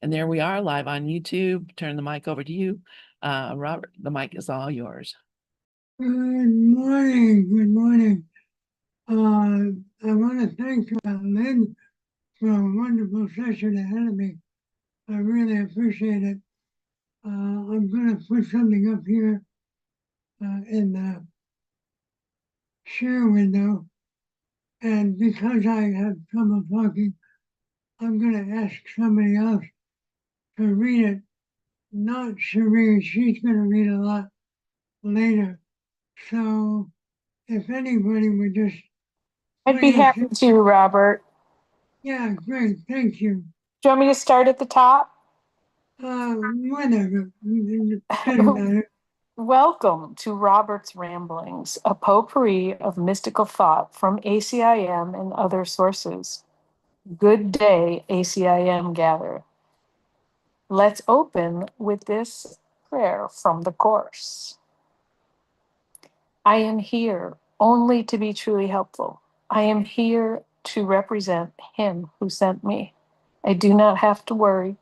And there we are live on YouTube. Turn the mic over to you. Robert, the mic is all yours. Good morning. Good morning. I want to thank Lynn for a wonderful session ahead of me. I really appreciate it. I'm going to put something up here in the share window. And because I have trouble talking, I'm going to ask somebody else to read it. Not Cherie, she's going to read a lot later. So if anybody would just... I'd be happy to, Robert. Yeah, great. Thank you. Do you want me to start at the top? Whatever. Doesn't matter. Welcome to Robert's Ramblings, a potpourri of mystical thought from ACIM and other sources. Good day, ACIM gather. Let's open with this prayer from the Course. I am here only to be truly helpful. I am here to represent Him who sent me. I do not have to worry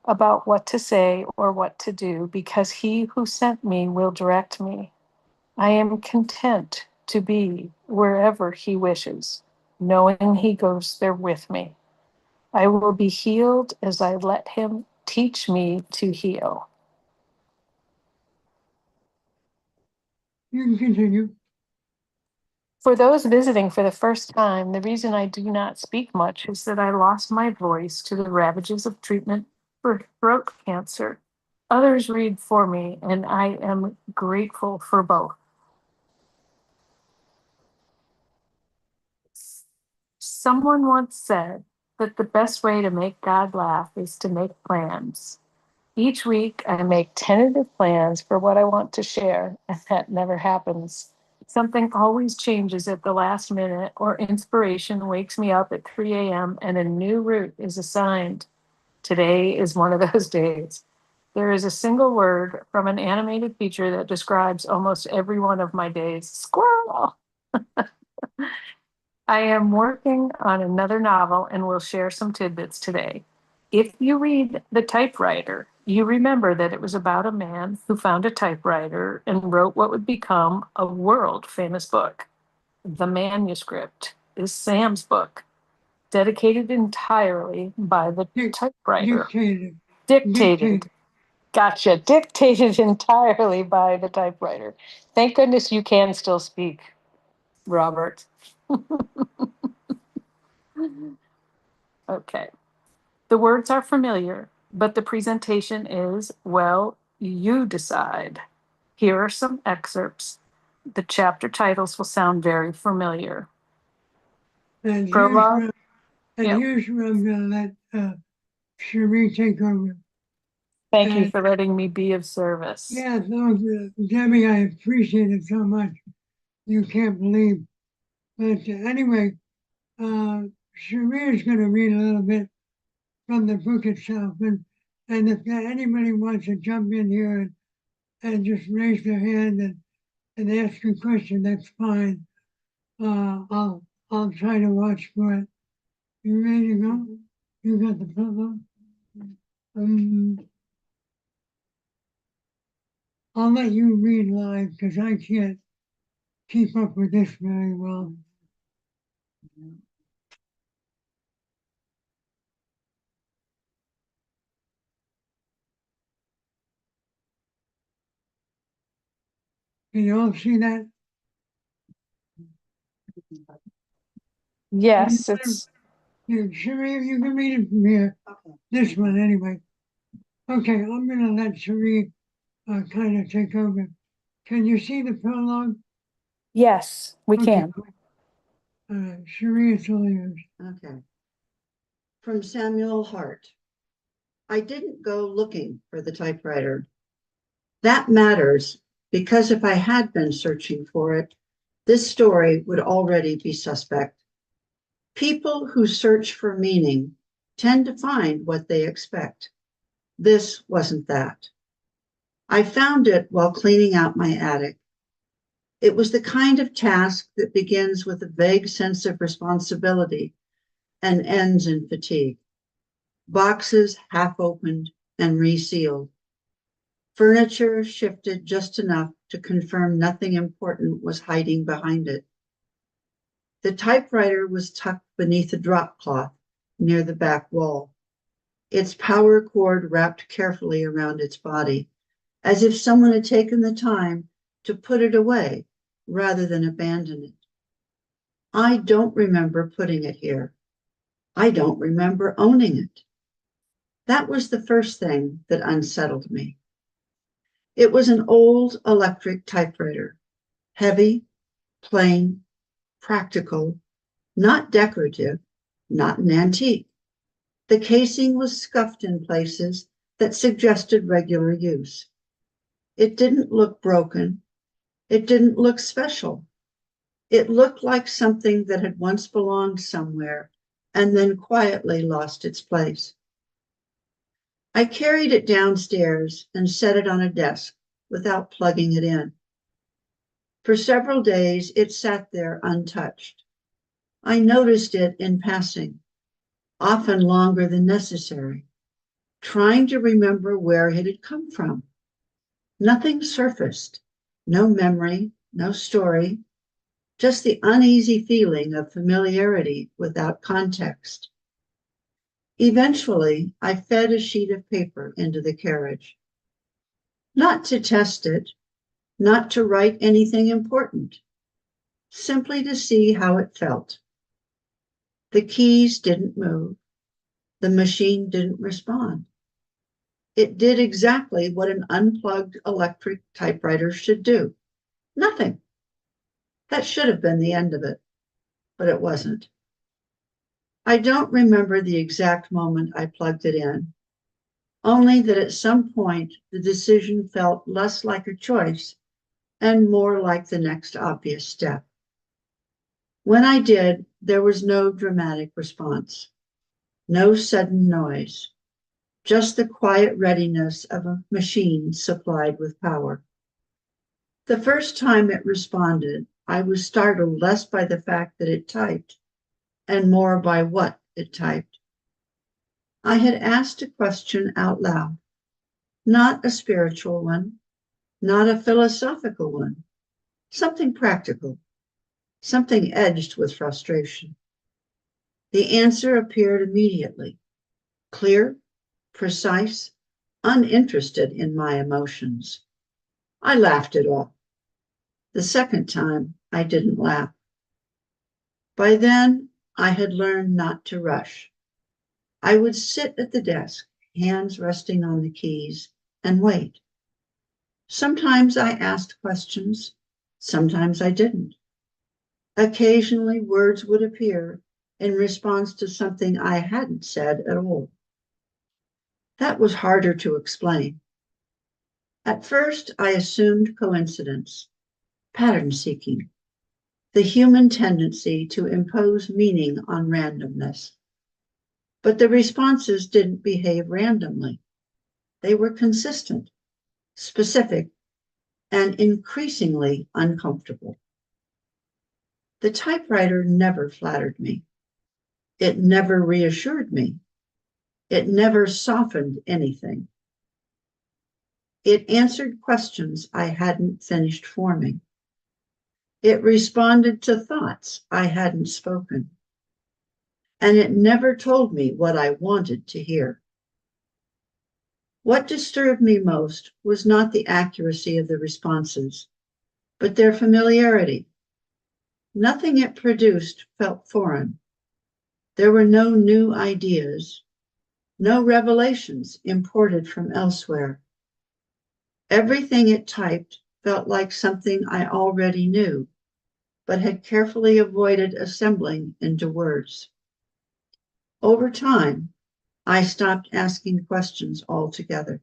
about what to say or what to do because He who sent me will direct me. I am content to be wherever He wishes, knowing He goes there with me. I will be healed as I let Him teach me to heal. You can continue. For those visiting for the first time, the reason I do not speak much is that I lost my voice to the ravages of treatment for throat cancer. Others read for me, and I am grateful for both. Someone once said that the best way to make God laugh is to make plans. Each week, I make tentative plans for what I want to share, and that never happens. Something always changes at the last minute, or inspiration wakes me up at 3 a.m. and a new route is assigned. Today is one of those days. There is a single word from an animated feature that describes almost every one of my days. Squirrel! I am working on another novel and will share some tidbits today. If you read The Typewriter, you remember that it was about a man who found a typewriter and wrote what would become a world-famous book. The manuscript is Sam's book, dedicated entirely by the typewriter. Dictated. Gotcha. Dictated entirely by the typewriter. Thank goodness you can still speak, Robert. Okay. The words are familiar, but the presentation is, well, you decide. Here are some excerpts. The chapter titles will sound very familiar. And Prologue. here's where I'm going to let Cherie take over. Thank you for letting me be of service. Yeah, no, Debbie, I appreciate it so much. You can't believe. But anyway, Cherie is going to read a little bit from the book itself. And if anybody wants to jump in here and just raise their hand and ask a question, that's fine. I'll try to watch for it. You ready to go? You got the problem? I'll let you read live because I can't keep up with this very well. Can you all see that? Yes, it's... Cherie, you can read it from here. Okay. This one anyway. Okay, I'm going to let Cherie kind of take over. Can you see the prologue? Yes, we can. Cherie, it's all yours. Okay. From Samuel Hart. I didn't go looking for the typewriter. That matters because if I had been searching for it, this story would already be suspect. People who search for meaning tend to find what they expect. This wasn't that. I found it while cleaning out my attic. It was the kind of task that begins with a vague sense of responsibility and ends in fatigue. boxes half opened and resealed. Furniture shifted just enough to confirm nothing important was hiding behind it. The typewriter was tucked beneath a drop cloth near the back wall, its power cord wrapped carefully around its body, as if someone had taken the time to put it away rather than abandon it. I don't remember putting it here. I don't remember owning it. That was the first thing that unsettled me. It was an old electric typewriter, heavy, plain, practical, not decorative, not an antique. The casing was scuffed in places that suggested regular use. It didn't look broken. It didn't look special. It looked like something that had once belonged somewhere and then quietly lost its place. I carried it downstairs and set it on a desk without plugging it in. For several days, it sat there untouched. I noticed it in passing, often longer than necessary, trying to remember where it had come from. Nothing surfaced, no memory, no story, just the uneasy feeling of familiarity without context. Eventually, I fed a sheet of paper into the carriage. Not to test it, not to write anything important, simply to see how it felt. The keys didn't move. The machine didn't respond. It did exactly what an unplugged electric typewriter should do. Nothing. That should have been the end of it, but it wasn't. I don't remember the exact moment I plugged it in, only that at some point the decision felt less like a choice and more like the next obvious step. When I did, there was no dramatic response, no sudden noise, just the quiet readiness of a machine supplied with power. The first time it responded, I was startled less by the fact that it typed and more by what it typed. I had asked a question out loud, not a spiritual one, not a philosophical one, something practical, something edged with frustration. The answer appeared immediately, clear, precise, uninterested in my emotions. I laughed it off. The second time, I didn't laugh. By then, I had learned not to rush. I would sit at the desk, hands resting on the keys, and wait. Sometimes I asked questions, sometimes I didn't. Occasionally, words would appear in response to something I hadn't said at all. That was harder to explain. At first, I assumed coincidence, pattern seeking, the human tendency to impose meaning on randomness. But the responses didn't behave randomly. They were consistent, specific, and increasingly uncomfortable. The typewriter never flattered me. It never reassured me. It never softened anything. It answered questions I hadn't finished forming. It responded to thoughts I hadn't spoken. And it never told me what I wanted to hear. What disturbed me most was not the accuracy of the responses, but their familiarity. Nothing it produced felt foreign. There were no new ideas, no revelations imported from elsewhere. Everything it typed felt like something I already knew, but had carefully avoided assembling into words. Over time, I stopped asking questions altogether.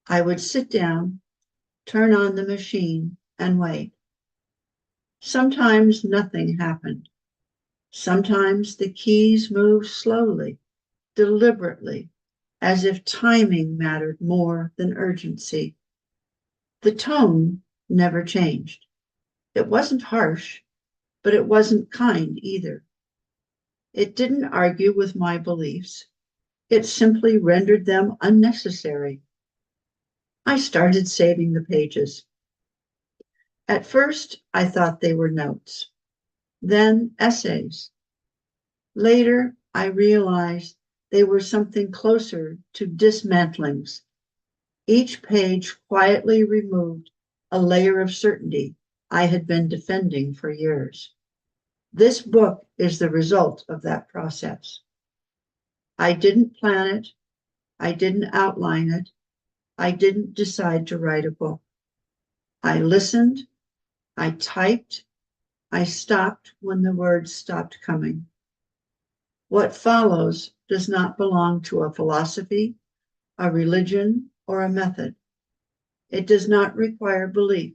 I would sit down, turn on the machine, and wait. Sometimes nothing happened. Sometimes the keys moved slowly, deliberately, as if timing mattered more than urgency. The tone never changed. It wasn't harsh, but it wasn't kind either. It didn't argue with my beliefs. It simply rendered them unnecessary. I started saving the pages. At first, I thought they were notes, then essays. Later, I realized they were something closer to dismantlings. Each page quietly removed a layer of certainty I had been defending for years. This book is the result of that process. I didn't plan it. I didn't outline it. I didn't decide to write a book. I listened. I typed. I stopped when the words stopped coming. What follows does not belong to a philosophy, a religion, or a method. It does not require belief.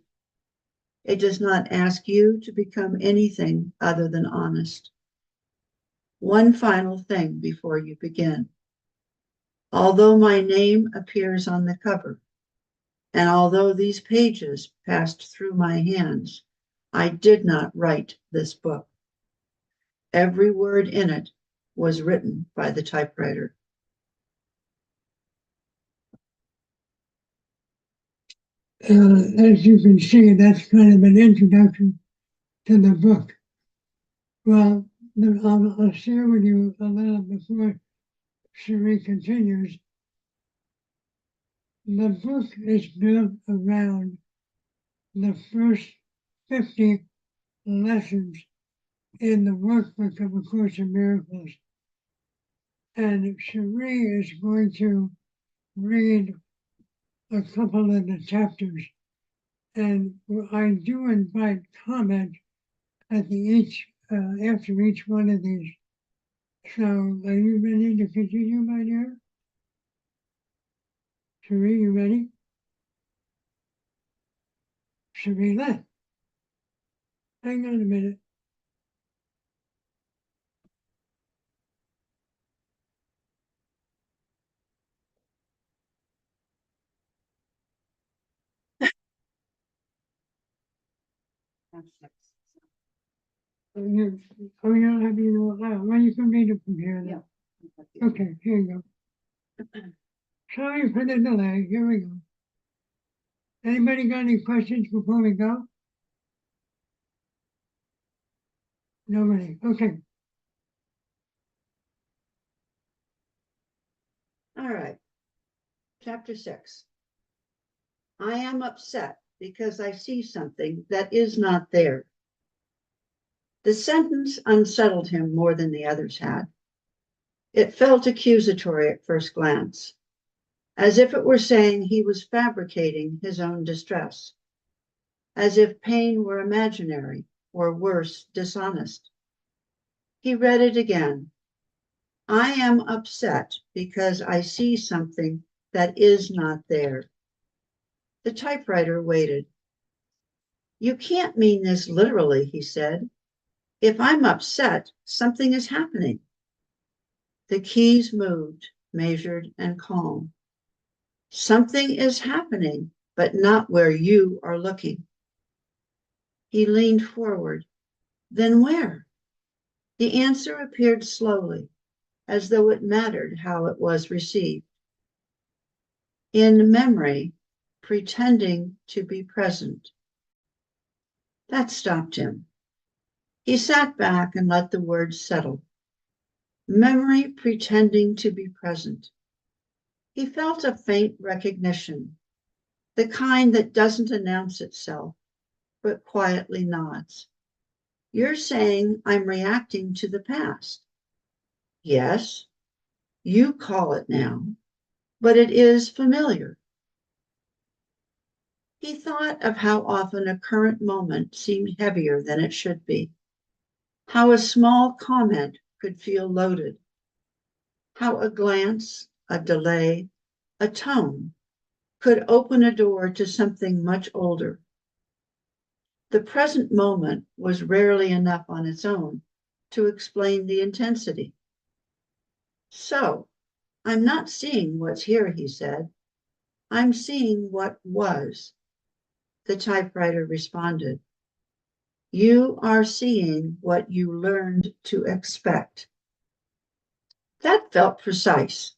It does not ask you to become anything other than honest. One final thing before you begin. Although my name appears on the cover, and although these pages passed through my hands, I did not write this book. Every word in it was written by the typewriter. As you can see, that's kind of an introduction to the book. Well, I'll share with you a little before Cherie continues. The book is built around the first 50 lessons in the workbook of A Course in Miracles. And Cherie is going to read a couple of the chapters. And I do invite comment at after each one of these. So are you ready to continue, my dear? Cherie, you ready? Cherie left. Hang on a minute. You don't have your, well, you can read it from here then. Yeah. Okay, here you go. Sorry for the delay. Here we go. Anybody got any questions before we go? Nobody. Okay. All right. Chapter 6. I am upset because I see something that is not there. The sentence unsettled him more than the others had. It felt accusatory at first glance, as if it were saying he was fabricating his own distress, as if pain were imaginary, or worse, dishonest. He read it again. I am upset because I see something that is not there. The typewriter waited. You can't mean this literally, he said. If I'm upset, something is happening. The keys moved, measured, and calm. Something is happening, but not where you are looking. He leaned forward. Then where? The answer appeared slowly, as though it mattered how it was received. In memory, pretending to be present. That stopped him. He sat back and let the words settle. Memory pretending to be present. He felt a faint recognition, the kind that doesn't announce itself, but quietly nods. You're saying I'm reacting to the past. Yes, you call it now, but it is familiar. He thought of how often a current moment seemed heavier than it should be, how a small comment could feel loaded, how a glance, a delay, a tone could open a door to something much older. The present moment was rarely enough on its own to explain the intensity. So, I'm not seeing what's here, he said. I'm seeing what was. The typewriter responded. You are seeing what you learned to expect. That felt precise.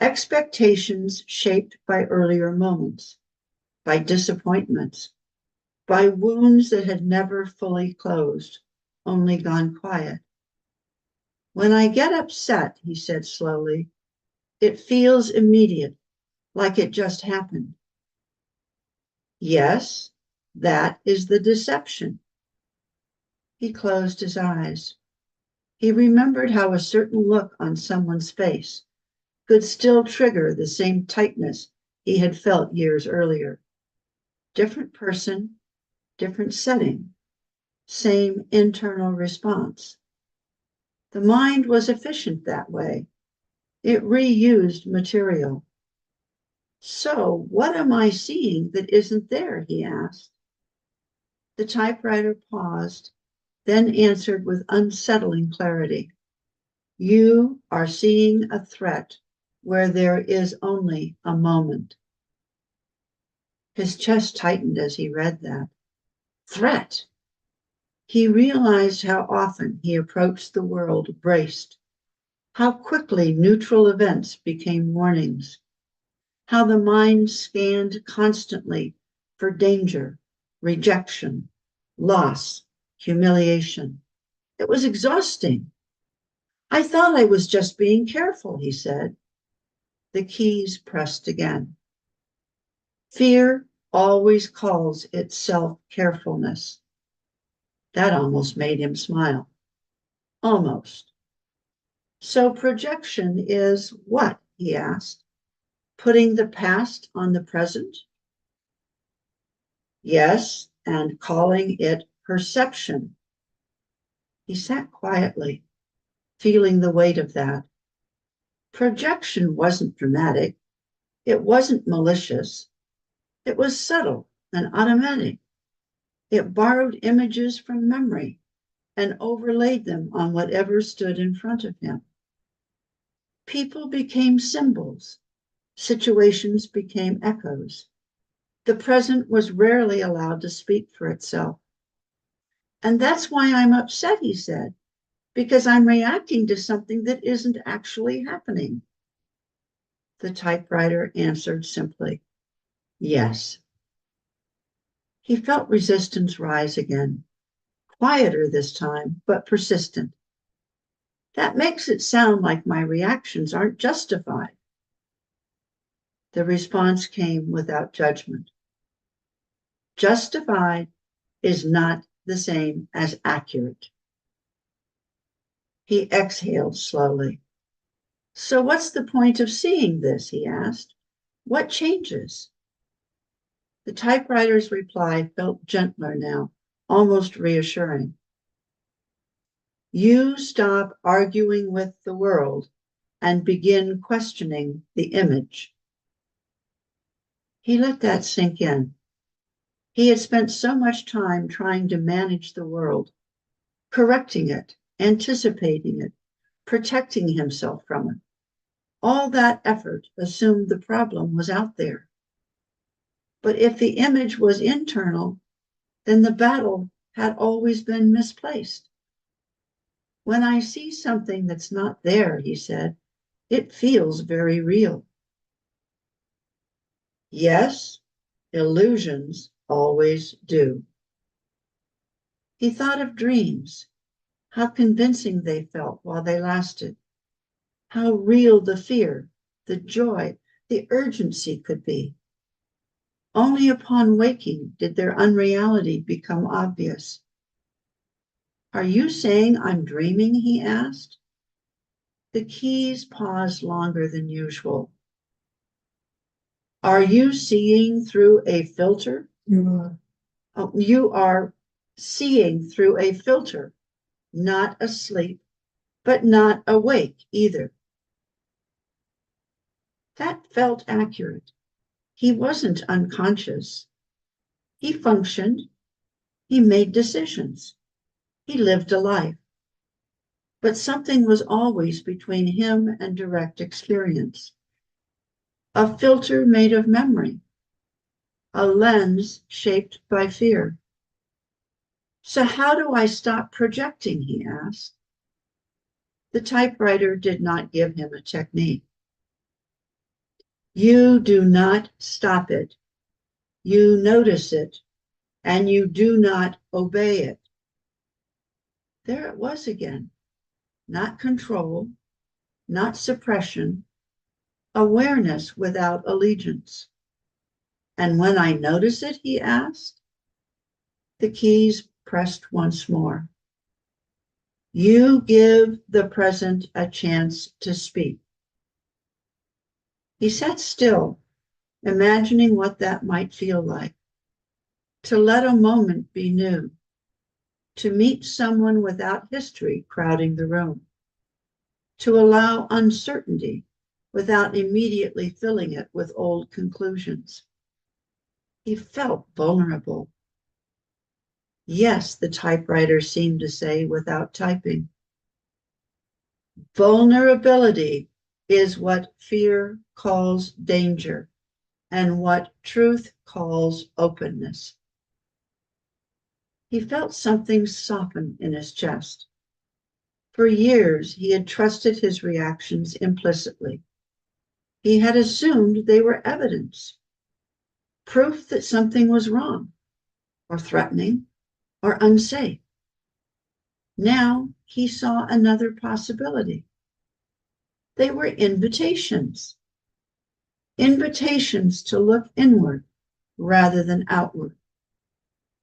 Expectations shaped by earlier moments, by disappointments, by wounds that had never fully closed, only gone quiet. When I get upset, he said slowly, it feels immediate, like it just happened. Yes, that is the deception. He closed his eyes. He remembered how a certain look on someone's face could still trigger the same tightness he had felt years earlier. Different person, different setting, same internal response. The mind was efficient that way. It reused material. So, what am I seeing that isn't there? He asked. The typewriter paused, then answered with unsettling clarity. You are seeing a threat where there is only a moment. His chest tightened as he read that. Threat! He realized how often he approached the world braced, how quickly neutral events became warnings, how the mind scanned constantly for danger, rejection, loss, humiliation. It was exhausting. I thought I was just being careful, he said. The keys pressed again. Fear always calls itself carefulness. That almost made him smile. Almost. So projection is what? He asked. Putting the past on the present? Yes, and calling it perception. He sat quietly, feeling the weight of that. Projection wasn't dramatic. It wasn't malicious. It was subtle and automatic. It borrowed images from memory and overlaid them on whatever stood in front of him. People became symbols. Situations became echoes. The present was rarely allowed to speak for itself. And that's why I'm upset, he said, because I'm reacting to something that isn't actually happening. The typewriter answered simply, yes. He felt resistance rise again, quieter this time, but persistent. That makes it sound like my reactions aren't justified. The response came without judgment. Justified is not the same as accurate. He exhaled slowly. So what's the point of seeing this? He asked. What changes? The typewriter's reply felt gentler now, almost reassuring. You stop arguing with the world and begin questioning the image. He let that sink in. He had spent so much time trying to manage the world, correcting it, anticipating it, protecting himself from it. All that effort assumed the problem was out there. But if the image was internal, then the battle had always been misplaced. When I see something that's not there, he said, it feels very real. Yes, illusions always do. He thought of dreams, how convincing they felt while they lasted, how real the fear, the joy, the urgency could be. Only upon waking did their unreality become obvious. Are you saying I'm dreaming? He asked. The keys paused longer than usual. Are you seeing through a filter? Oh, you are seeing through a filter, not asleep, but not awake either. That felt accurate. He wasn't unconscious. He functioned. He made decisions. He lived a life. But something was always between him and direct experience. A filter made of memory, a lens shaped by fear. So how do I stop projecting? He asked. The typewriter did not give him a technique. You do not stop it. You notice it, and you do not obey it. There it was again. Not control, not suppression, awareness without allegiance. And when I notice it, he asked, the keys pressed once more. You give the present a chance to speak. He sat still, imagining what that might feel like. To let a moment be new. To meet someone without history crowding the room. To allow uncertainty without immediately filling it with old conclusions. He felt vulnerable. Yes, the typewriter seemed to say without typing. Vulnerability is what fear calls danger and what truth calls openness. He felt something soften in his chest. For years, he had trusted his reactions implicitly. He had assumed they were evidence, proof that something was wrong, or threatening, or unsafe. Now he saw another possibility. They were invitations. Invitations to look inward rather than outward.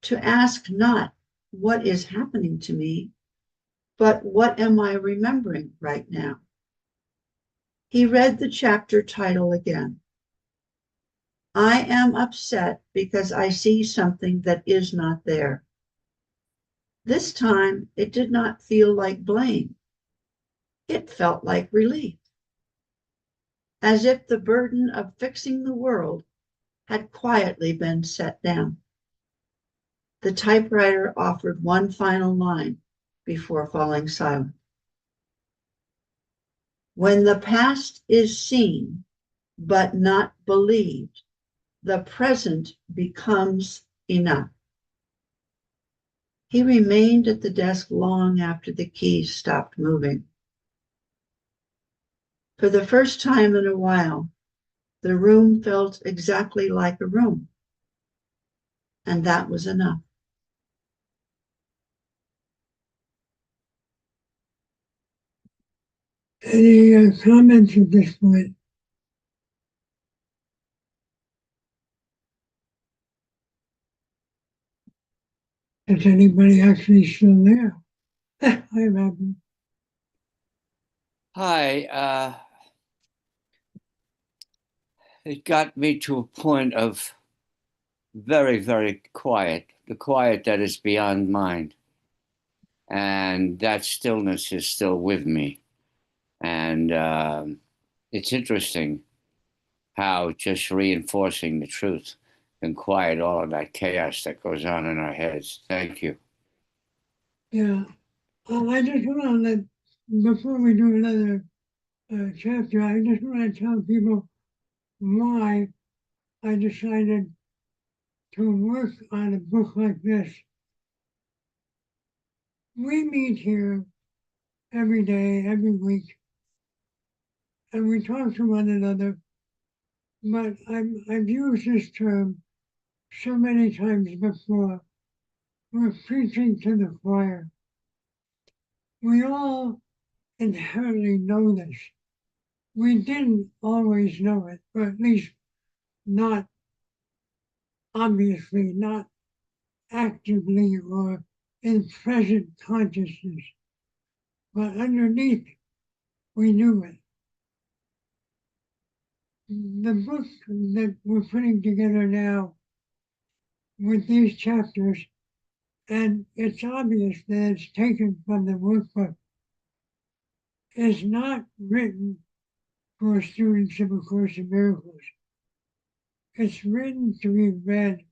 To ask not what is happening to me, but what am I remembering right now? He read the chapter title again. I am upset because I see something that is not there. This time, it did not feel like blame. It felt like relief. As if the burden of fixing the world had quietly been set down. The typewriter offered one final line before falling silent. When the past is seen, but not believed, the present becomes enough. He remained at the desk long after the keys stopped moving. For the first time in a while, the room felt exactly like a room. And that was enough. Any comments at this point? Is anybody actually still there? Hi, Robin. Hi, it got me to a point of very, very quiet, the quiet that is beyond mind. And that stillness is still with me. And it's interesting how just reinforcing the truth can quiet all of that chaos that goes on in our heads. Thank you. Yeah. I just want to let, before we do another chapter, I just want to tell people why I decided to work on a book like this. We meet here every day, every week, and we talk to one another, but I've used this term so many times before. We're preaching to the choir. We all inherently know this. We didn't always know it, or at least not obviously, not actively or in present consciousness, but underneath we knew it. The book that we're putting together now with these chapters, and it's obvious that it's taken from the workbook, is not written for students of A Course in Miracles. It's written to be read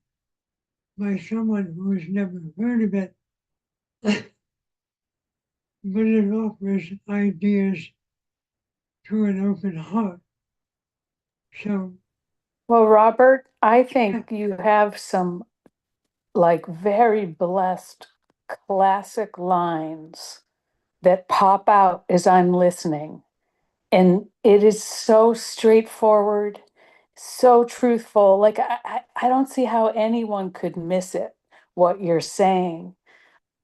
by someone who has never heard of it, but it offers ideas to an open heart. So, Well, Robert, I think you have some like very blessed classic lines that pop out as I'm listening. And it is so straightforward, so truthful. Like I don't see how anyone could miss it, what you're saying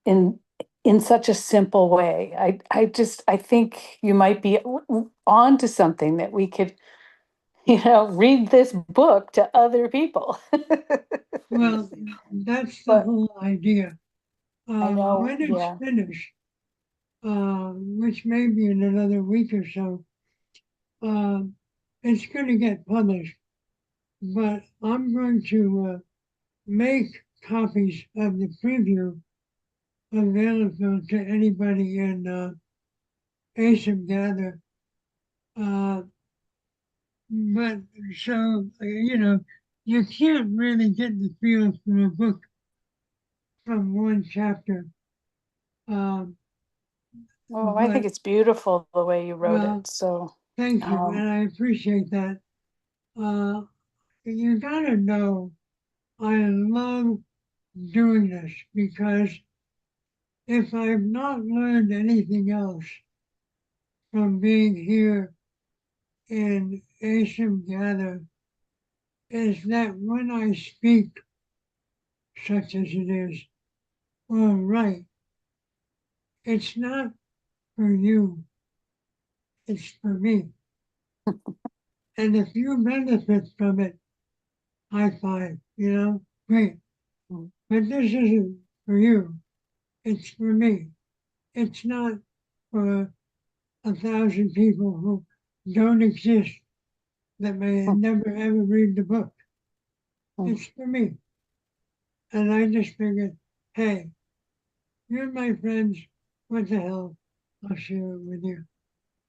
in in such a simple way. I think you might be on to something that we could, read this book to other people. Well, that's the But whole idea. I know, When it's yeah. finished, which may be in another week or so, it's going to get published. But I'm going to make copies of the preview available to anybody in ACIM Gather. Uh, but so, you can't really get the feel from a book from one chapter. Um, Oh, I think but it's beautiful the way you wrote well, it. So, thank you, um, and I appreciate that. Uh, you gotta know I love doing this because if I've not learned anything else from being here in ACIM Gather, is that when I speak, such as it is, or write, it's not for you, it's for me. And if you benefit from it, high five, great. mm, But this isn't for you, it's for me. It's not for 1,000 people who don't exist that may mm, never ever read the book. mm. It's for me. And I just figured, hey, you're my friends. What the hell? I'll share it with you.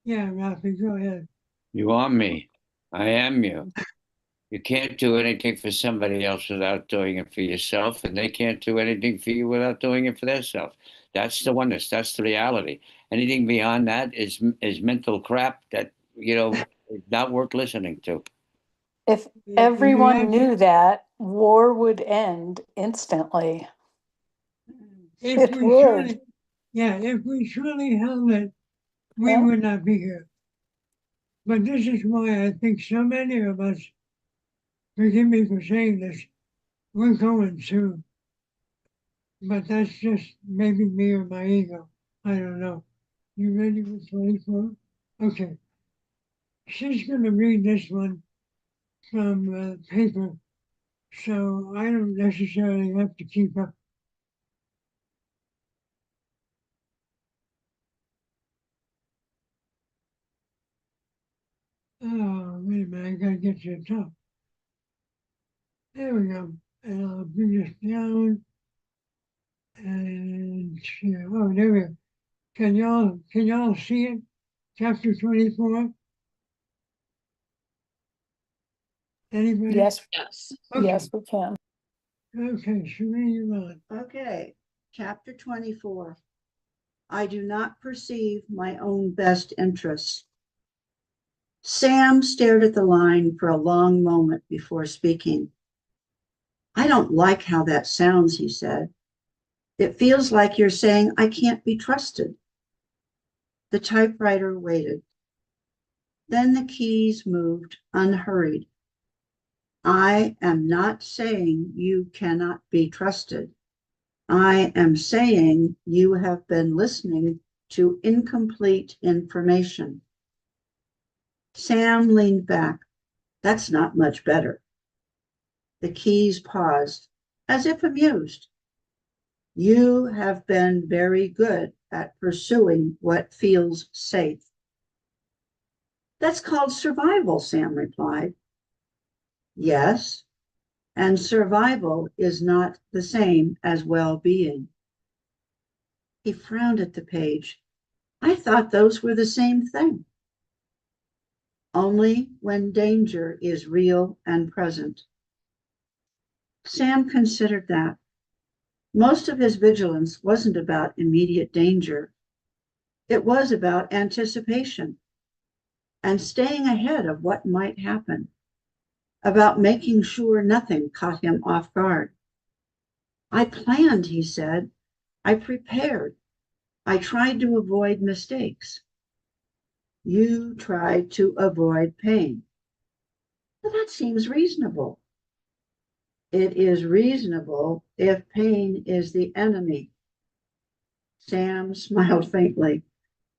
Yeah, Rafi, go ahead. You are me. I am you. You can't do anything for somebody else without doing it for yourself, and they can't do anything for you without doing it for themselves. That's the oneness. That's the reality. Anything beyond that is mental crap that is not worth listening to. If You're everyone abs- knew that, war would end instantly. if It we would. truly, yeah, if we truly held it, we Yeah. would not be here. But this is why I think so many of us, forgive me for saying this, we're going soon. But that's just maybe me or my ego. I don't know. You ready for 24? Okay. She's going to read this one from paper, so I don't necessarily have to keep up. Oh, wait a minute, I gotta get to the top. There we go. And I'll bring this down and share. Oh, there we go. Can y'all see it? Chapter 24? Anybody? Yes, Yes. Okay. yes, we can. Okay, Shereen, you're on. Okay, chapter 24. I do not perceive my own best interests. Sam stared at the line for a long moment before speaking. I don't like how that sounds, he said. It feels like you're saying I can't be trusted. The typewriter waited. Then the keys moved unhurried. I am not saying you cannot be trusted. I am saying you have been listening to incomplete information. Sam leaned back. That's not much better. The keys paused, as if amused. You have been very good at pursuing what feels safe. That's called survival, Sam replied. Yes, and survival is not the same as well-being. He frowned at the page. I thought those were the same thing. Only when danger is real and present. Sam considered that. Most of his vigilance wasn't about immediate danger. It was about anticipation and staying ahead of what might happen, about making sure nothing caught him off guard. I planned, he said. I prepared. I tried to avoid mistakes. You tried to avoid pain. Well, that seems reasonable. It is reasonable if pain is the enemy. Sam smiled faintly.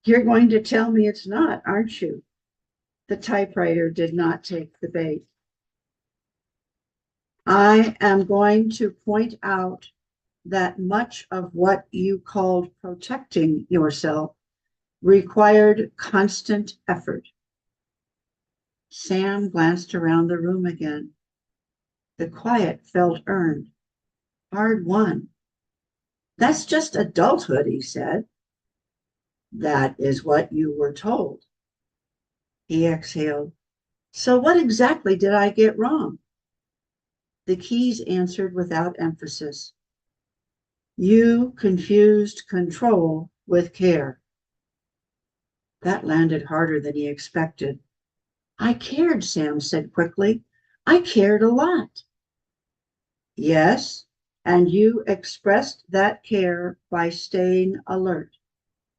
You're going to tell me it's not, aren't you? The typewriter did not take the bait. I am going to point out that much of what you called protecting yourself required constant effort. Sam glanced around the room again. The quiet felt earned, hard won. That's just adulthood, he said. That is what you were told. He exhaled. So what exactly did I get wrong? The keys answered without emphasis. You confused control with care. That landed harder than he expected. I cared, Sam said quickly. I cared a lot. Yes, and you expressed that care by staying alert,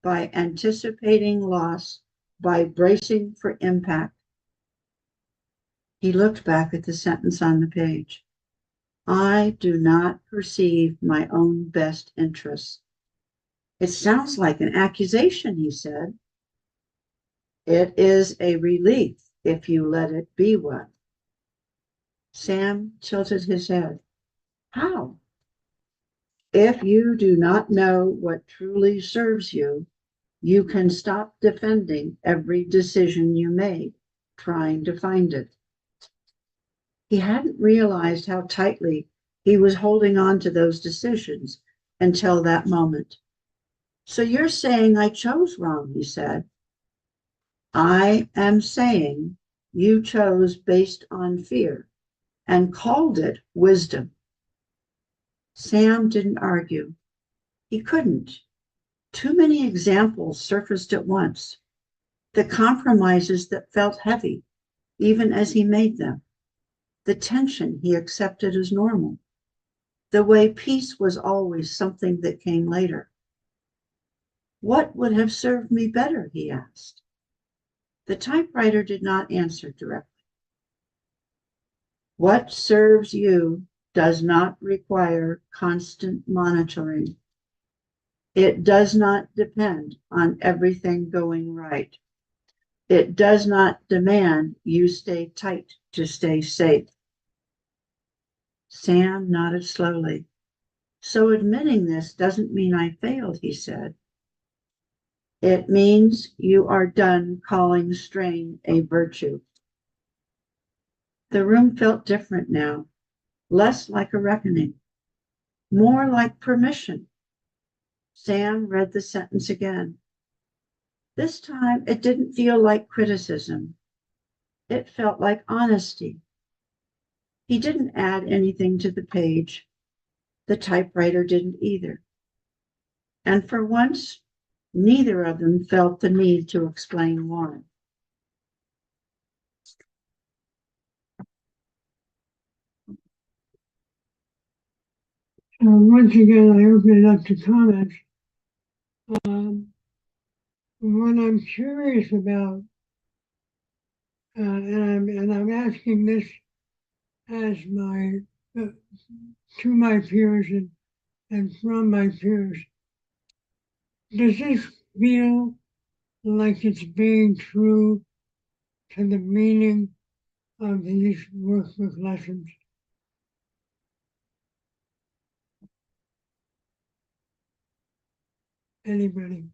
by anticipating loss, by bracing for impact. He looked back at the sentence on the page. I do not perceive my own best interests. It sounds like an accusation, he said. It is a relief if you let it be one. Sam tilted his head. How? If you do not know what truly serves you, you can stop defending every decision you made, trying to find it. He hadn't realized how tightly he was holding on to those decisions until that moment. So you're saying I chose wrong, he said. I am saying you chose based on fear and called it wisdom. Sam didn't argue. He couldn't. Too many examples surfaced at once. The compromises that felt heavy, even as he made them. The tension he accepted as normal. The way peace was always something that came later. What would have served me better, he asked. The typewriter did not answer directly. What serves you does not require constant monitoring. It does not depend on everything going right. It does not demand you stay tight to stay safe. Sam nodded slowly. So admitting this doesn't mean I failed, he said. It means you are done calling strain a virtue. The room felt different now, less like a reckoning, more like permission. Sam read the sentence again. This time it didn't feel like criticism. It felt like honesty. He didn't add anything to the page. The typewriter didn't either. And for once, neither of them felt the need to explain why. So once again, I open it up to comments. What I'm curious about, and I'm asking this as my to my peers and from my peers, does this feel like it's being true to the meaning of these workbook lessons? Anybody?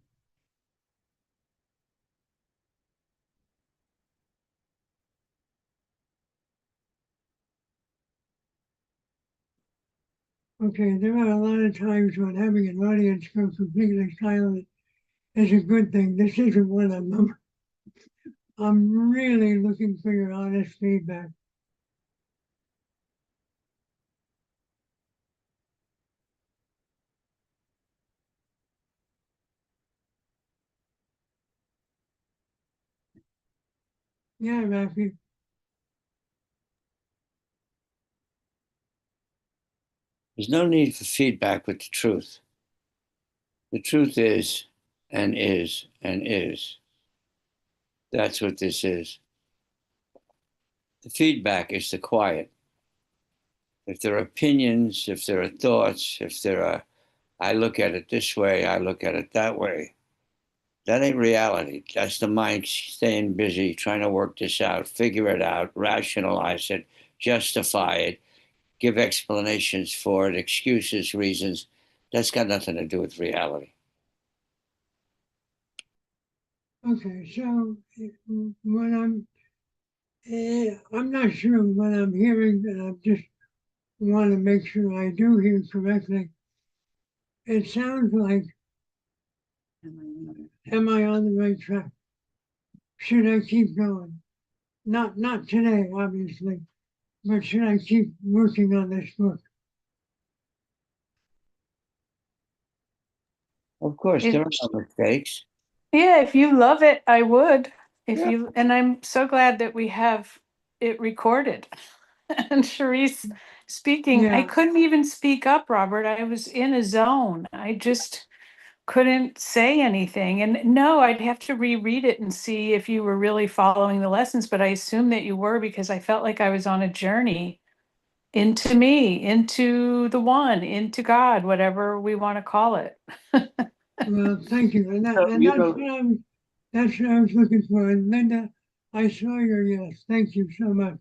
Okay, there are a lot of times when having an audience go completely silent is a good thing. This isn't one of them. I'm really looking for your honest feedback. Yeah, Matthew. There's no need for feedback with the truth. The truth is, and is and is. That's what this is. The feedback is the quiet. If there are opinions, if there are thoughts, if there are, I look at it this way, I look at it that way, that ain't reality. That's the mind staying busy, trying to work this out, figure it out, rationalize it, justify it, give explanations for it, excuses, reasons. That's got nothing to do with reality. Okay, so when I'm not sure what I'm hearing, and I just want to make sure I do hear correctly. It sounds like, am I on the right track? Should I keep going? Not today, obviously, but should I keep working on this book? Of course, there are no mistakes. Yeah, if you love it, I would. If Yeah. you, and I'm so glad that we have it recorded. And Charisse speaking, I Yeah. couldn't even speak up, Robert. I was in a zone. I just couldn't say anything. And no, I'd have to reread it and see if you were really following the lessons, but I assume that you were because I felt like I was on a journey into me, into the one, into God, whatever we want to call it. Well, thank you, and So you don't that's what I was looking for. And Linda, I saw your yes. Thank you so much.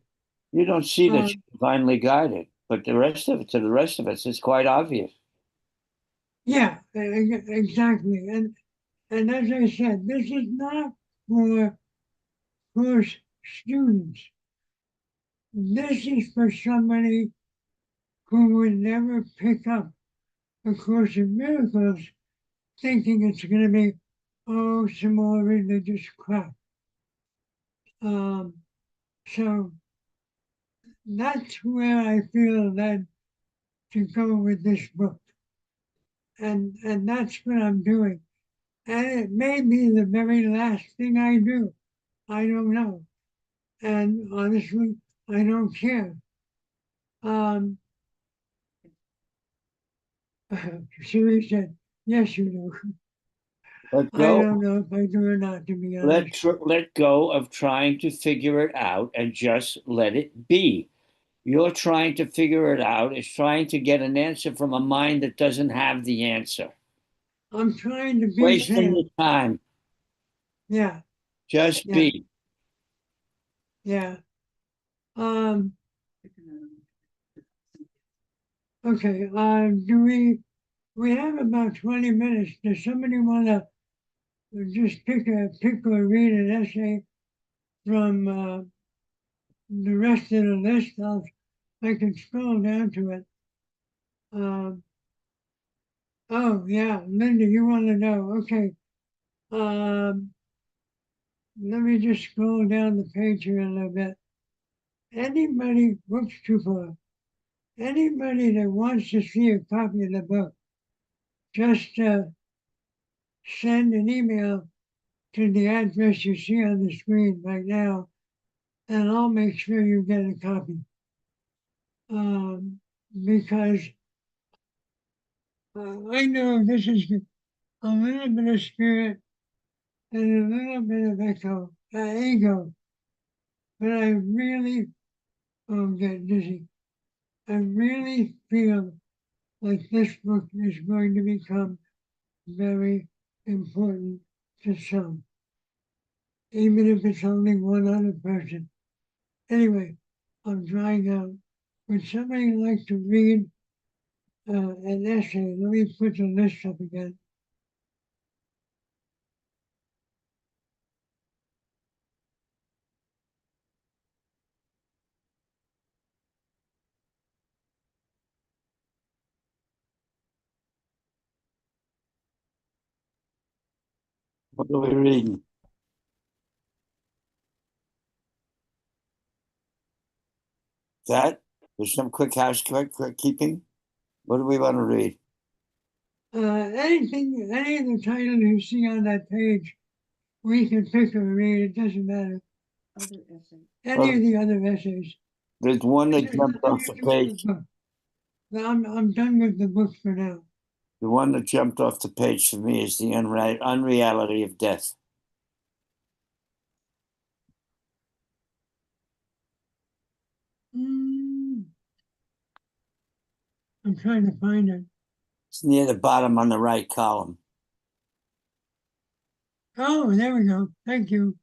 you don't see that Um, you're divinely guided, but the rest of it, to the rest of us, it's quite obvious. yeah, exactly. And as I said, this is not for course students. This is for somebody who would never pick up A Course in Miracles thinking it's going to be, oh, some more religious crap. Um, so that's where I feel led to go with this book. And that's what I'm doing. And it may be the very last thing I do. I don't know. And honestly, I don't care. Um, Sherry said, yes, you do. Let I go. don't know if I do or not, to be honest. Let go of trying to figure it out and just let it be. You're trying to figure it out. It's trying to get an answer from a mind that doesn't have the answer. I'm trying to be Wasting Sam. your time. Yeah, Just yeah, be. yeah. Um, okay, do we have about 20 minutes. Does somebody want to just pick or read an essay from the rest of the list? I can scroll down to it. Um, oh, yeah, Linda, you want to know. Okay. Um, let me just scroll down the page here a little bit. Anybody, whoops, too far. Anybody that wants to see a copy of the book, just send an email to the address you see on the screen right now, and I'll make sure you get a copy. Because I know this is a little bit of spirit and a little bit of ego, but I really, oh, get dizzy. I really feel like this book is going to become very important to some, even if it's only one other person. Anyway, I'm drying out. Would somebody like to read an essay? Let me put the list up again. What are we reading? That? There's some quick housekeeping? What do we want to read? Any of the titles you see on that page, we can pick or read. It doesn't matter. Any of the other essays. There's one It that has jumped nothing off to the do with the page. book. I'm done with the book for now. The one that jumped off the page for me is the unreality of death. I'm trying to find it. It's near the bottom on the right column. Oh, there we go. Thank you.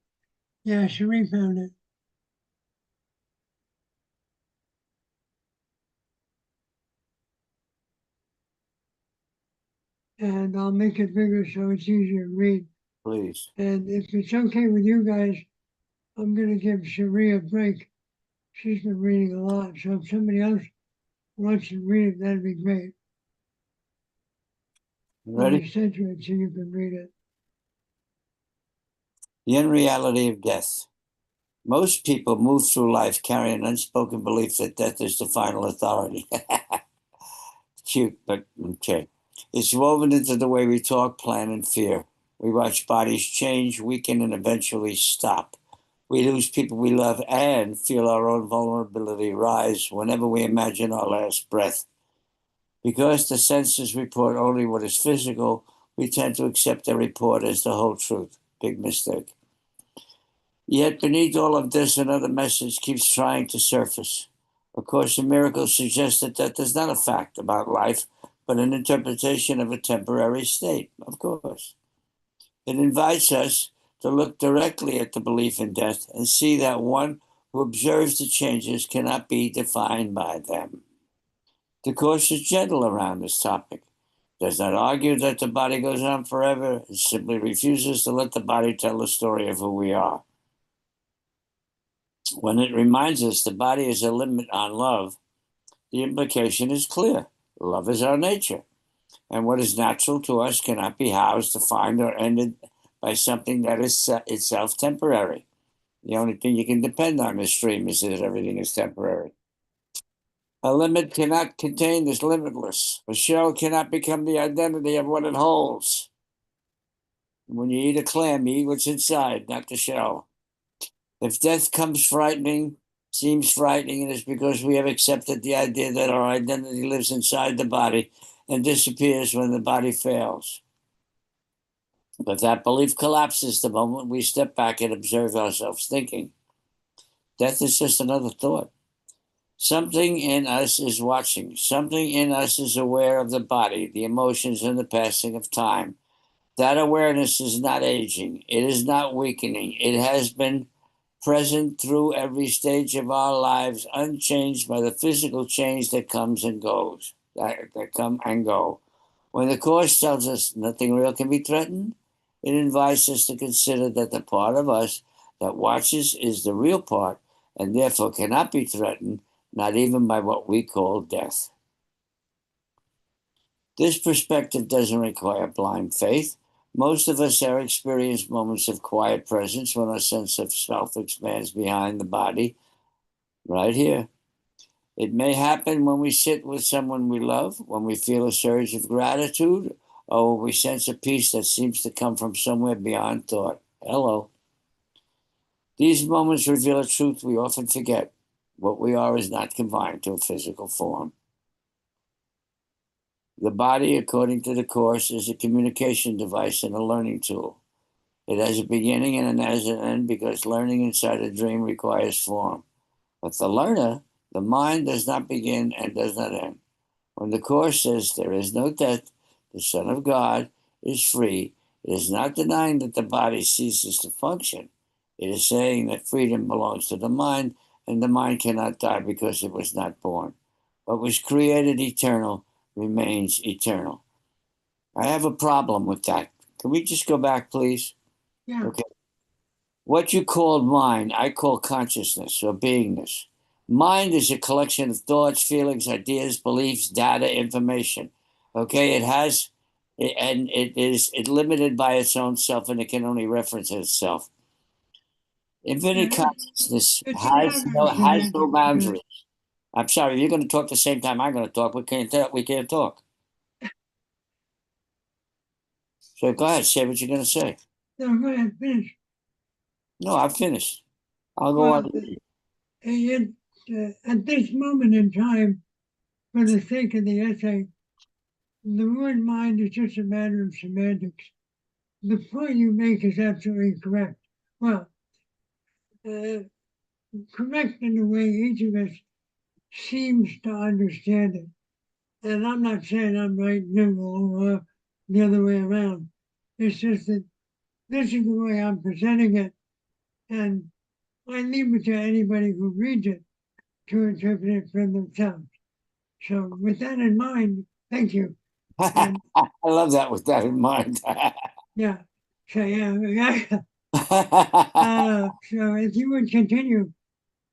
Yeah, Cherie found it. And I'll make it bigger so it's easier to read. Please. And if it's okay with you guys, I'm going to give Cherie a break. She's been reading a lot. So if somebody else wants to read it, that'd be great. Ready? You said to it so you can read it. The unreality of death. Most people move through life carrying an unspoken belief that death is the final authority. Cute, but okay. It's woven into the way we talk, plan, and fear. We watch bodies change, weaken, and eventually stop. We lose people we love and feel our own vulnerability rise whenever we imagine our last breath. Because the senses report only what is physical, we tend to accept their report as the whole truth. Big mistake. Yet beneath all of this, another message keeps trying to surface. Of course, the miracle suggests that death is not a fact about life, but an interpretation of a temporary state, of course. It invites us to look directly at the belief in death and see that one who observes the changes cannot be defined by them. The Course is gentle around this topic, does not argue that the body goes on forever, it simply refuses to let the body tell the story of who we are. When it reminds us the body is a limit on love, the implication is clear. Love is our nature, and what is natural to us cannot be housed, defined, or ended by something that is itself temporary. The only thing you can depend on is stream is that everything is temporary. A limit cannot contain this limitless. A shell cannot become the identity of what it holds. When you eat a clam, you eat what's inside, not the shell. If death seems frightening, it is because we have accepted the idea that our identity lives inside the body and disappears when the body fails. But that belief collapses the moment we step back and observe ourselves thinking. Death is just another thought. Something in us is watching. Something in us is aware of the body, the emotions, and the passing of time. That awareness is not aging. It is not weakening. It has been present through every stage of our lives, unchanged by the physical change that comes and goes, that come and go. When the Course tells us nothing real can be threatened, it invites us to consider that the part of us that watches is the real part and therefore cannot be threatened, not even by what we call death. This perspective doesn't require blind faith. Most of us have experienced moments of quiet presence when our sense of self expands behind the body, right here. It may happen when we sit with someone we love, when we feel a surge of gratitude, or when we sense a peace that seems to come from somewhere beyond thought. Hello. These moments reveal a truth we often forget. What we are is not confined to a physical form. The body, according to the Course, is a communication device and a learning tool. It has a beginning and it has an end because learning inside a dream requires form. But the learner, the mind, does not begin and does not end. When the Course says there is no death, the Son of God is free, it is not denying that the body ceases to function. It is saying that freedom belongs to the mind, and the mind cannot die because it was not born. What was created eternal remains eternal. I have a problem with that. Can we just go back, please? Yeah. Okay. What you called mind, I call consciousness or beingness. Mind is a collection of thoughts, feelings, ideas, beliefs, data, information. Okay, it is limited by its own self, and it can only reference itself. Infinite Yeah, consciousness it's has another no semantic. boundaries. I'm sorry, if you're going to talk the same time I'm going to talk, we can't talk. So go ahead, say what you're going to say. No, go ahead, finish. No, I've finished. I'll go Well, on. at this moment in time, for the sake of the essay, the word mind is just a matter of semantics. The point you make is absolutely correct. Well, uh, correct in the way each of us seems to understand it. And I'm not saying I'm right, or the other way around. It's just that this is the way I'm presenting it. And I leave it to anybody who reads it to interpret it for themselves. So with that in mind, thank you. And I love that with that in mind. yeah, so yeah, so if you would continue.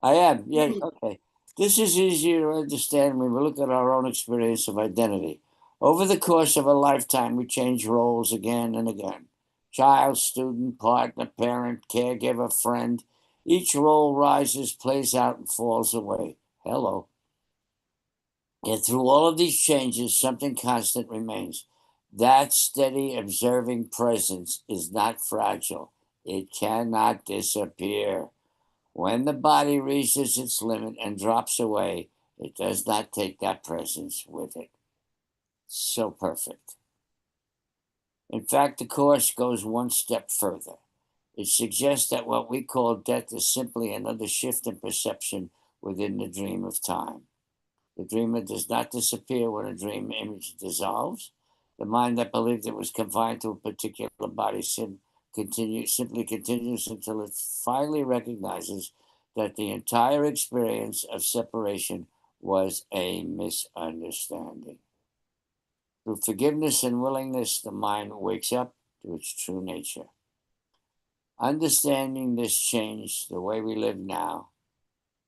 I am, yeah, okay. This is easier to understand when we look at our own experience of identity. Over the course of a lifetime, we change roles again and again. Child, student, partner, parent, caregiver, friend. Each role rises, plays out, and falls away. Hello. Yet through all of these changes, something constant remains. That steady, observing presence is not fragile. It cannot disappear. When the body reaches its limit and drops away, it does not take that presence with it. So perfect. In fact, the Course goes one step further. It suggests that what we call death is simply another shift in perception within the dream of time. The dreamer does not disappear when a dream image dissolves. The mind that believed it was confined to a particular body simply continues until it finally recognizes that the entire experience of separation was a misunderstanding. Through forgiveness and willingness, the mind wakes up to its true nature. Understanding this changed the way we live now.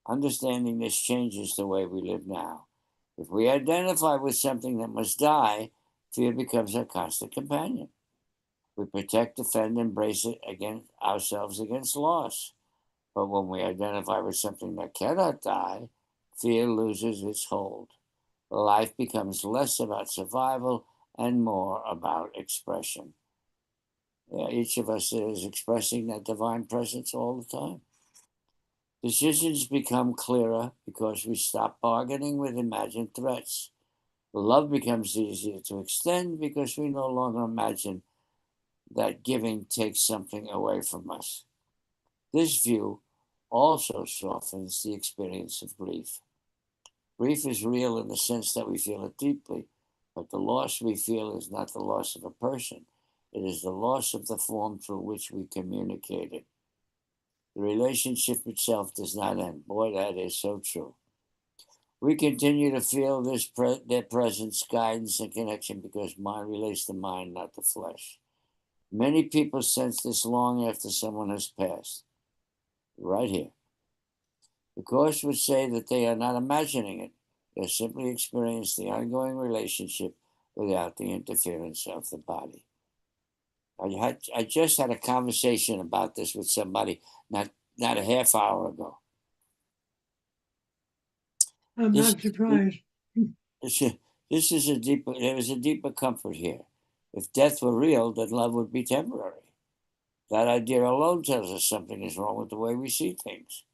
Understanding this changes the way we live now. If we identify with something that must die, fear becomes our constant companion. We protect, defend, and brace it against ourselves against loss. But when we identify with something that cannot die, fear loses its hold. Life becomes less about survival and more about expression. Yeah, each of us is expressing that divine presence all the time. Decisions become clearer because we stop bargaining with imagined threats. Love becomes easier to extend because we no longer imagine that giving takes something away from us. This view also softens the experience of grief. Grief is real in the sense that we feel it deeply, but the loss we feel is not the loss of a person. It is the loss of the form through which we communicated. The relationship itself does not end. Boy, that is so true. We continue to feel their presence, guidance, and connection because mind relates to mind, not to flesh. Many people sense this long after someone has passed. Right here. The Course would say that they are not imagining it. They simply experience the ongoing relationship without the interference of the body. I just had a conversation about this with somebody not a half hour ago. I'm This, not surprised. this is there is a deeper comfort here. If death were real, then love would be temporary. That idea alone tells us something is wrong with the way we see things.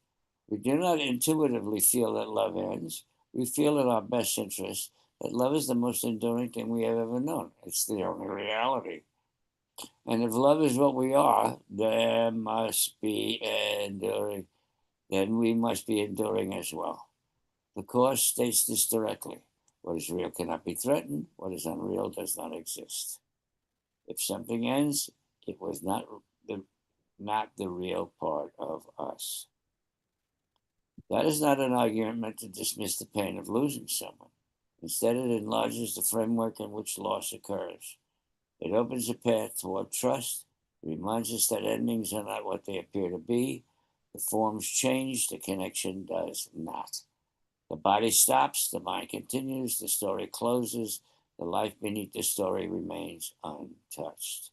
We do not intuitively feel that love ends. We feel in our best interest that love is the most enduring thing we have ever known. It's the only reality. And if love is what we are, there must be enduring. Then we must be enduring as well. The Course states this directly. What is real cannot be threatened. What is unreal does not exist. If something ends, it was not the real part of us. That is not an argument meant to dismiss the pain of losing someone. Instead, it enlarges the framework in which loss occurs. It opens a path toward trust. It reminds us that endings are not what they appear to be. The forms change, the connection does not. The body stops, the mind continues, the story closes, the life beneath the story remains untouched.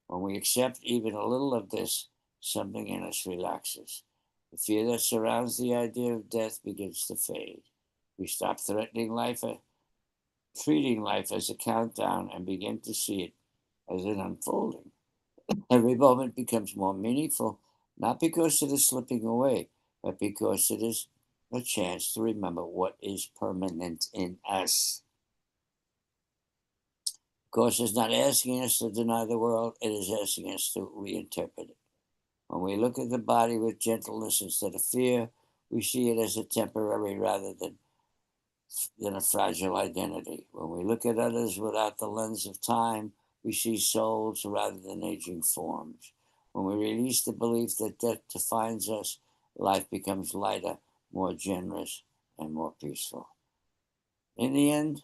When we accept even a little of this, something in us relaxes. The fear that surrounds the idea of death begins to fade. We stop treating life as a countdown and begin to see it as an unfolding. Every moment becomes more meaningful, not because it is slipping away, but because it is a chance to remember what is permanent in us. Of course, it's not asking us to deny the world, it is asking us to reinterpret it. When we look at the body with gentleness instead of fear, we see it as a temporary rather than a fragile identity. When we look at others without the lens of time, we see souls rather than aging forms. When we release the belief that death defines us, life becomes lighter, more generous, and more peaceful. In the end,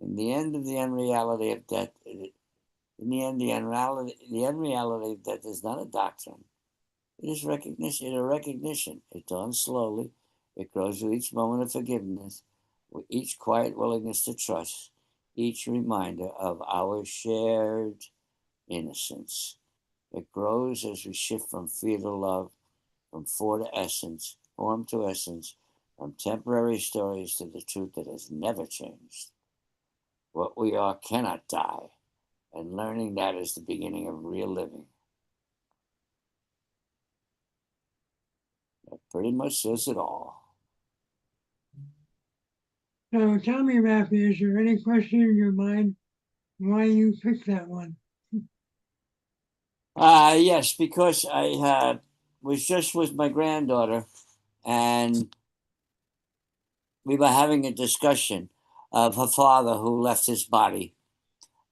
in the end of the unreality of death, in the end, the unreality of death is not a doctrine. It is recognition. It is a recognition. It dawns slowly. It grows with each moment of forgiveness, with each quiet willingness to trust, each reminder of our shared innocence. It grows as we shift from fear to love, from form to essence, from temporary stories to the truth that has never changed. What we are cannot die, and learning that is the beginning of real living. That pretty much says it all. So tell me, Rafi, is there any question in your mind why you picked that one? Yes, because I was just with my granddaughter, and we were having a discussion of her father who left his body,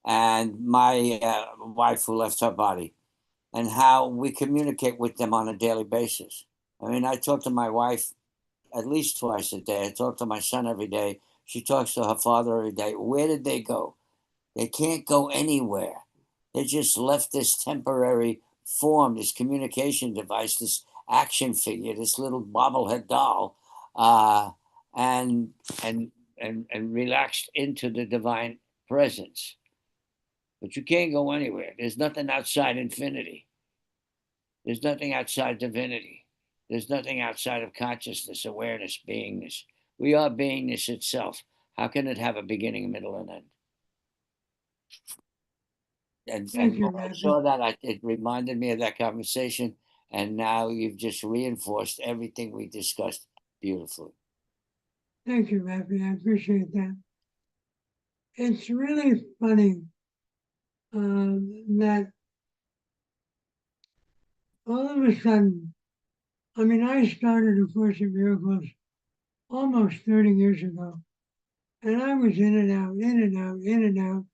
and my wife who left her body, and how we communicate with them on a daily basis. I mean, I talk to my wife at least twice a day. I talk to my son every day. She talks to her father every day. Where did they go? They can't go anywhere. They just left this temporary form, this communication device, this action figure, this little bobblehead doll, uh, and and relaxed into the divine presence. But you can't go anywhere. There's nothing outside infinity. There's nothing outside divinity. There's nothing outside of consciousness, awareness, beingness. We are beingness itself. How can it have a beginning, a middle, and end? Thank And you, when I Rafi. saw that, it reminded me of that conversation. And now you've just reinforced everything we discussed beautifully. Thank you, Rafi. I appreciate that. It's really funny that all of a sudden, I mean, I started A Course in Miracles almost 30 years ago, and I was in and out, in and out, in and out,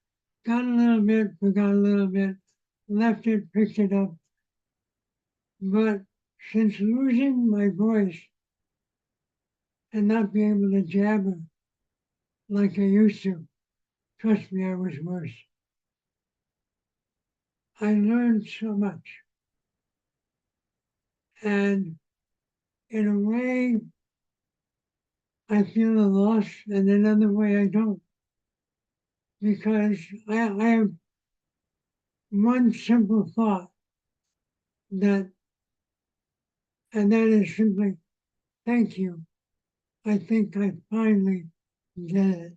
got a little bit, forgot a little bit, left it, picked it up. But since losing my voice and not being able to jabber like I used to, trust me, I was worse. I learned so much. And in a way, I feel a loss, and another way I don't. Because I have one simple thought that, and that is simply, thank you. I think I finally get it.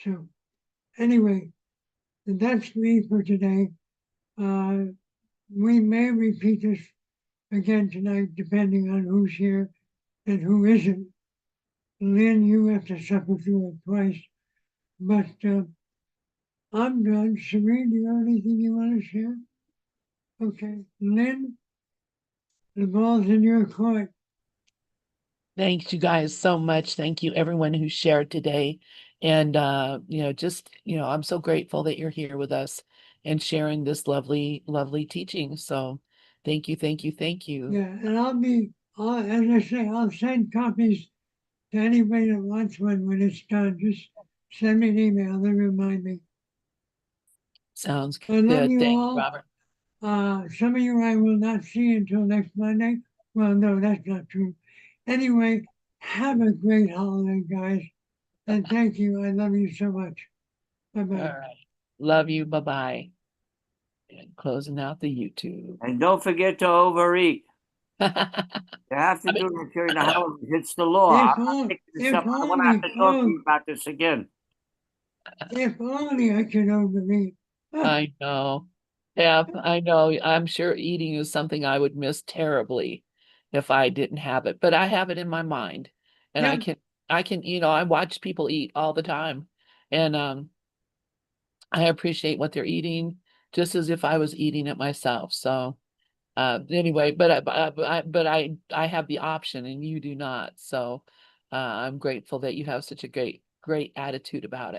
So anyway, that's me for today. We may repeat this again tonight, depending on who's here and who isn't. Lynn, you have to suffer through it twice. But I'm done. Serene, do you have anything you want to share? Okay. Lynn, the ball's in your court. Thanks you guys so much. Thank you everyone who shared today. And I'm so grateful that you're here with us and sharing this lovely, lovely teaching. So thank you, thank you, thank you. Yeah, and as I say, I'll send copies to anybody that wants one when it's done. Just send me an email and remind me. Sounds I love good. you Thank you, all. Robert. Some of you I will not see until next Monday. Well, no, that's not true. Anyway, have a great holiday, guys. And thank you. I love you so much. Bye All bye. right. Love you. Bye-bye. And closing out the YouTube. And don't forget to overeat. I You have to do mean, it during the holidays. It's the law. I'm not making this If up. I want to have only, to talk to you about this again. if only I could overeat. I know. Yeah, I know. I'm sure eating is something I would miss terribly if I didn't have it, but I have it in my mind and Yep. I can, I watch people eat all the time And I appreciate what they're eating just as if I was eating it myself. So anyway, but I have the option and you do not. So I'm grateful that you have such a great attitude about it.